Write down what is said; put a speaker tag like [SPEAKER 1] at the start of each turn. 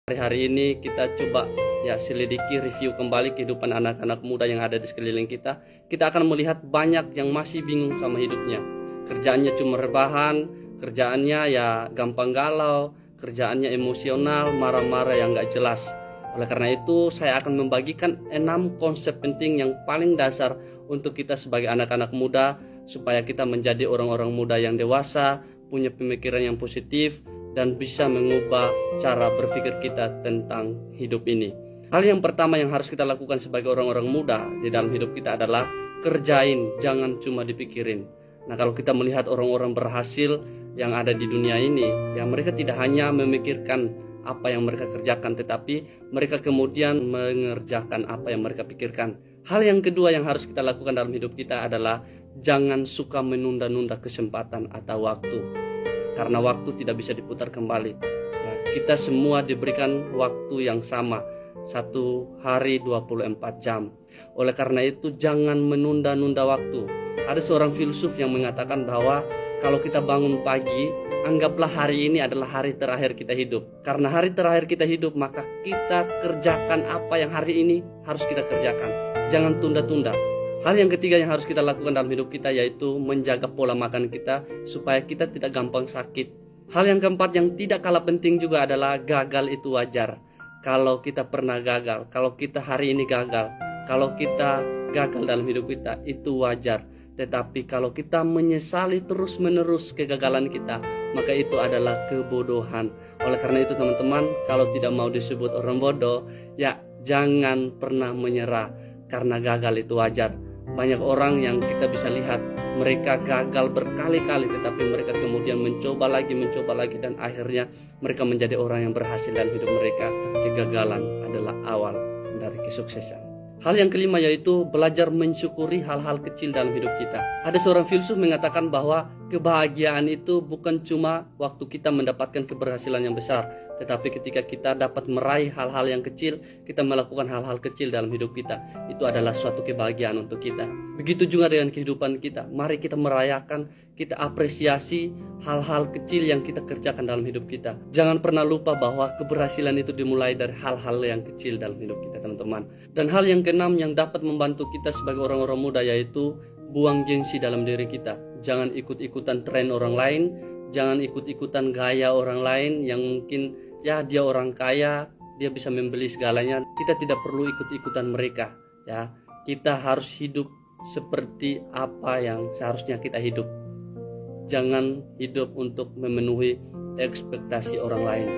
[SPEAKER 1] Hari-hari ini kita coba selidiki, review kembali kehidupan anak-anak muda yang ada di sekeliling kita. Kita akan melihat banyak yang masih bingung sama hidupnya. Kerjaannya cuma rebahan, kerjaannya gampang galau, kerjaannya emosional, marah-marah yang gak jelas. Oleh karena itu, saya akan membagikan 6 konsep penting yang paling dasar untuk kita sebagai anak-anak muda, supaya kita menjadi orang-orang muda yang dewasa, punya pemikiran yang positif, dan bisa mengubah cara berpikir kita tentang hidup ini. Hal yang pertama yang harus kita lakukan sebagai orang-orang muda di dalam hidup kita adalah kerjain, jangan cuma dipikirin. Nah, kalau kita melihat orang-orang berhasil yang ada di dunia ini, mereka tidak hanya memikirkan apa yang mereka kerjakan, tetapi mereka kemudian mengerjakan apa yang mereka pikirkan. Hal yang kedua yang harus kita lakukan dalam hidup kita adalah jangan suka menunda-nunda kesempatan atau waktu. Karena waktu tidak bisa diputar kembali. Kita semua diberikan waktu yang sama, 1 hari 24 jam. Oleh karena itu jangan menunda-nunda waktu. Ada seorang filsuf yang mengatakan bahwa kalau kita bangun pagi, anggaplah hari ini adalah hari terakhir kita hidup. Karena hari terakhir kita hidup, maka kita kerjakan apa yang hari ini harus kita kerjakan. Jangan tunda-tunda. Hal yang ketiga yang harus kita lakukan dalam hidup kita yaitu menjaga pola makan kita supaya kita tidak gampang sakit. Hal yang keempat yang tidak kalah penting juga adalah gagal itu wajar. Kalau kita pernah gagal, kalau kita hari ini gagal, kalau kita gagal dalam hidup kita, itu wajar. Tetapi kalau kita menyesali terus-menerus kegagalan kita, maka itu adalah kebodohan. Oleh karena itu teman-teman, kalau tidak mau disebut orang bodoh, jangan pernah menyerah. Karena gagal itu wajar. Banyak orang yang kita bisa lihat mereka gagal berkali-kali, tetapi mereka kemudian mencoba lagi dan akhirnya mereka menjadi orang yang berhasil dalam hidup mereka. Kegagalan adalah awal dari kesuksesan. Hal yang kelima yaitu belajar mensyukuri hal-hal kecil dalam hidup kita. Ada seorang filsuf mengatakan bahwa kebahagiaan itu bukan cuma waktu kita mendapatkan keberhasilan yang besar, tetapi ketika kita dapat meraih hal-hal yang kecil, kita melakukan hal-hal kecil dalam hidup kita, itu adalah suatu kebahagiaan untuk kita. Begitu juga dengan kehidupan kita. Mari kita merayakan, kita apresiasi hal-hal kecil yang kita kerjakan dalam hidup kita. Jangan pernah lupa bahwa keberhasilan itu dimulai dari hal-hal yang kecil dalam hidup kita, teman-teman. Dan hal yang keenam yang dapat membantu kita sebagai orang-orang muda yaitu buang gengsi dalam diri kita. Jangan ikut-ikutan tren orang lain, jangan ikut-ikutan gaya orang lain yang mungkin dia orang kaya, dia bisa membeli segalanya. Kita tidak perlu ikut-ikutan mereka. Kita harus hidup seperti apa yang seharusnya kita hidup. Jangan hidup untuk memenuhi ekspektasi orang lain.